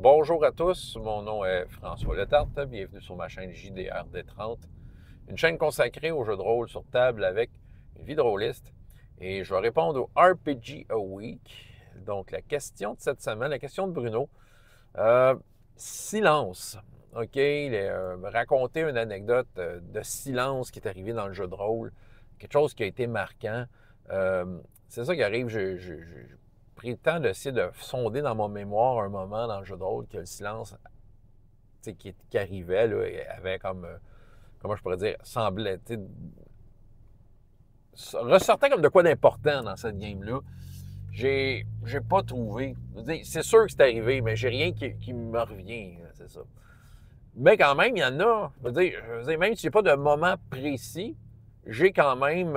Bonjour à tous, mon nom est François Letarte, bienvenue sur ma chaîne JDR D30, une chaîne consacrée aux jeux de rôle sur table avec une vie de rôliste. Et je vais répondre au RPG a Week. Donc la question de cette semaine, la question de Bruno, silence. OK, raconter une anecdote de silence qui est arrivée dans le jeu de rôle, quelque chose qui a été marquant. C'est ça qui arrive, j'ai pris le temps d'essayer de sonder dans mon mémoire un moment dans le jeu de rôle que le silence qui arrivait, là, avait comme, comment je pourrais dire, semblait, ressortait comme de quoi d'important dans cette game-là. J'ai pas trouvé. C'est sûr que c'est arrivé, mais j'ai rien qui me revient, c'est ça. Mais quand même, il y en a. Je veux dire, même si j'ai pas de moment précis, j'ai quand même,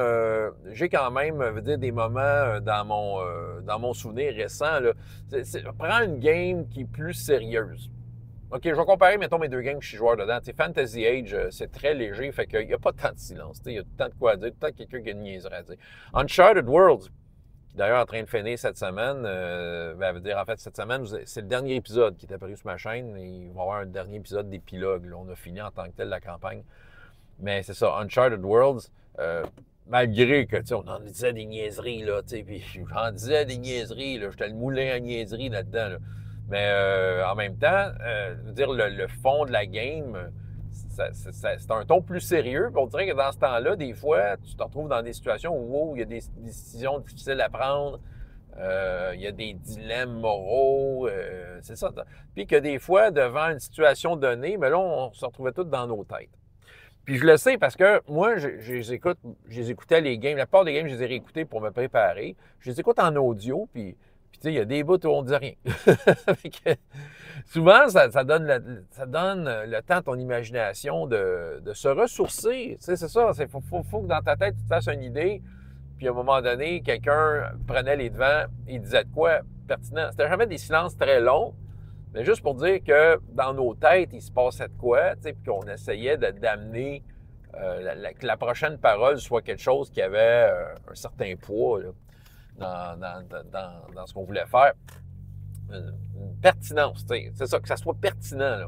des moments dans mon souvenir récent. Là. Prends une game qui est plus sérieuse. OK, je vais comparer, mettons, mes deux games que je suis joueur dedans. Fantasy Age, c'est très léger, fait qu'il n'y a pas tant de silence. Il y a tout le temps de quoi dire, tout le temps quelqu'un qui a une niaiserie à dire. Uncharted Worlds, qui est d'ailleurs en train de finir cette semaine, en fait, cette semaine, c'est le dernier épisode qui est apparu sur ma chaîne. Il va y avoir un dernier épisode d'épilogue. On a fini en tant que tel la campagne. Mais c'est ça, Uncharted Worlds, malgré que, on en disait des niaiseries, là, puis j'en disais des niaiseries, là, j'étais le moulin à niaiseries là-dedans, là. Mais en même temps, dire le fond de la game, c'est un ton plus sérieux. Puis on dirait que dans ce temps-là, des fois, tu te retrouves dans des situations où il y a des décisions difficiles à prendre, il y a des dilemmes moraux, c'est ça. Puis que des fois, devant une situation donnée, mais là, on se retrouvait tous dans nos têtes. Puis je le sais parce que moi, je les écoutais les games. La plupart des games, je les ai réécoutés pour me préparer. Je les écoute en audio, puis tu sais, il y a des bouts où on ne dit rien. Souvent, ça donne le temps à ton imagination de se ressourcer. Tu sais, c'est ça. Il faut que dans ta tête, tu te fasses une idée. Puis à un moment donné, quelqu'un prenait les devants et disait de quoi pertinent. C'était jamais des silences très longs, mais juste pour dire que dans nos têtes, il se passait de quoi, tu sais, puis qu'on essayait d'amener que la prochaine parole soit quelque chose qui avait un certain poids là, dans ce qu'on voulait faire. Une pertinence, c'est ça, que ça soit pertinent. Là.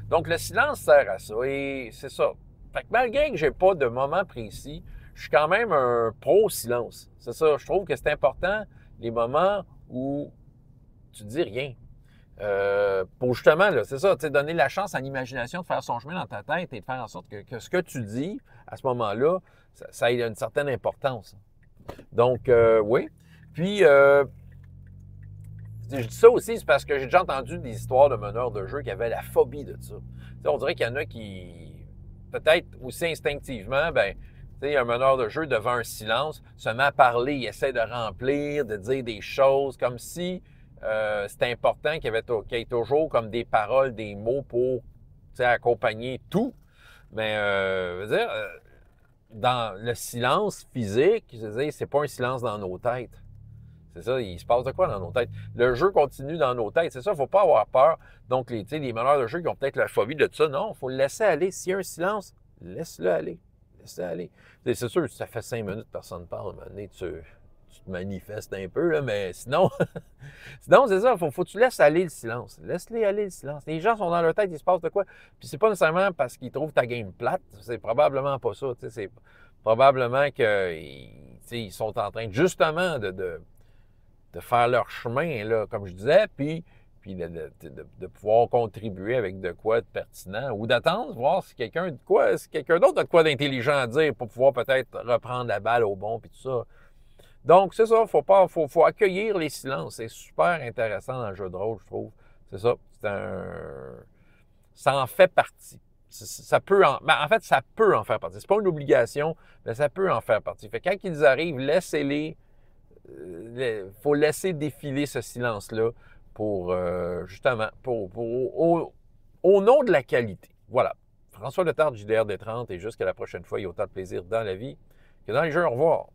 Donc, le silence sert à ça, et c'est ça. Fait que malgré que j'ai pas de moment précis, je suis quand même un pro-silence. C'est ça, je trouve que c'est important, les moments où tu dis rien. Pour justement, là, c'est ça, donner la chance à l'imagination de faire son chemin dans ta tête et de faire en sorte que ce que tu dis, à ce moment-là, ça ait une certaine importance. Donc, oui. Puis, je dis ça aussi, c'est parce que j'ai déjà entendu des histoires de meneurs de jeu qui avaient la phobie de ça. T'sais, on dirait qu'il y en a qui, peut-être aussi instinctivement, un meneur de jeu devant un silence se met à parler, il essaie de remplir, de dire des choses comme si c'était important qu'il y ait toujours comme des paroles, des mots pour accompagner tout. Mais, dans le silence physique, je veux dire, c'est pas un silence dans nos têtes. C'est ça, il se passe de quoi dans nos têtes? Le jeu continue dans nos têtes, c'est ça, il ne faut pas avoir peur. Donc, les meneurs de jeu qui ont peut-être la phobie de ça, non, il faut le laisser aller. S'il y a un silence, laisse-le aller. Laisse-le aller. C'est sûr, si ça fait 5 minutes que personne ne parle, à un moment donné, tu te manifestes un peu, là, mais sinon, sinon c'est ça, faut que tu laisses aller le silence. Laisse-les aller le silence. Les gens sont dans leur tête, il se passe de quoi. Puis c'est pas nécessairement parce qu'ils trouvent ta game plate, c'est probablement pas ça. C'est probablement qu'ils sont en train justement de faire leur chemin, là, comme je disais, puis de pouvoir contribuer avec de quoi de pertinent ou d'attendre, voir si quelqu'un d'autre a de quoi d'intelligent à dire pour pouvoir peut-être reprendre la balle au bon, puis tout ça. Donc, c'est ça, faut accueillir les silences. C'est super intéressant dans le jeu de rôle, je trouve. C'est ça, ça en fait partie. Ça peut en fait, ça peut en faire partie. C'est pas une obligation, mais ça peut en faire partie. Fait que quand ils arrivent, laissez-les. Faut laisser défiler ce silence-là pour, justement, au nom de la qualité. Voilà. François Letarte, JDR D30, et jusqu'à la prochaine fois, il y a autant de plaisir dans la vie que dans les jeux. Au revoir.